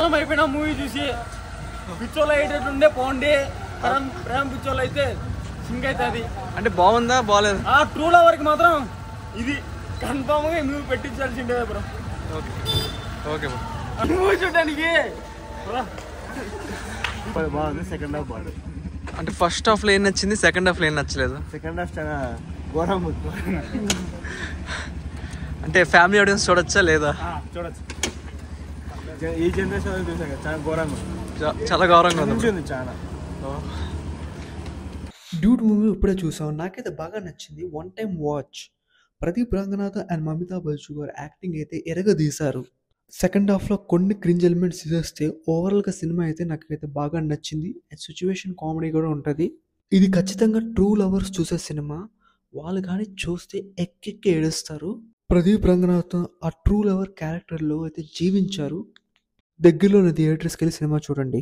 పిచ్చోళం అయిపోయినా మూవీ చూసి. పిచ్చోళ్ళు అయ్యేటట్టుండే పోండి, ప్రేమ పిచ్చోళ్ళు అయితే సింక్ అవుతుంది. అంటే బాగుందా బాగాలేదు? ఆ ట్రూ లవర్కి మాత్రం ఇది కన్ఫామ్ గా మూవీ పెట్టించాల్సిందే bro. Okay okay bro. Movie చూడడానికి బాగుంది. సెకండ్ హాఫ్ బాగుంది. అంటే ఫస్ట్ హాఫ్ లో ఏం నచ్చింది, సెకండ్ హాఫ్ లో ఏం నచ్చలేదు? సెకండ్ హాఫ్ చాలా ఘోరం. అంటే ఫ్యామిలీ ఆడియన్స్ చూడొచ్చా లేదా? చూడొచ్చు. ఈ జనరేషన్ చూసాక చాలా ఘోరంగా చాలా గౌరవంగా ఉంది చాలా. డ్యూడ్ మూవీ ఇప్పుడే చూసాం, నాకైతే బాగా నచ్చింది. One time watch. Pradeep Ranganath and Mamitha Baiju గారు యాక్టింగ్ అయితే ఎరగదీశారు. సెకండ్ హాఫ్లో కొన్ని క్రింజ్ ఎలిమెంట్స్ తీసేస్తే ఓవరాల్గా సినిమా అయితే నాకైతే బాగా నచ్చింది. సిచ్యువేషన్ కామెడీ కూడా ఉంటుంది. ఇది ఖచ్చితంగా ట్రూ లవర్స్ చూసే సినిమా. వాళ్ళు కానీ చూస్తే ఎక్కెక్కి ఏడుస్తారు. ప్రదీప్ రంగనాథ్ ఆ ట్రూ లవర్ క్యారెక్టర్లో అయితే జీవించారు. దగ్గరలోని థియేటర్స్కి వెళ్ళి సినిమా చూడండి.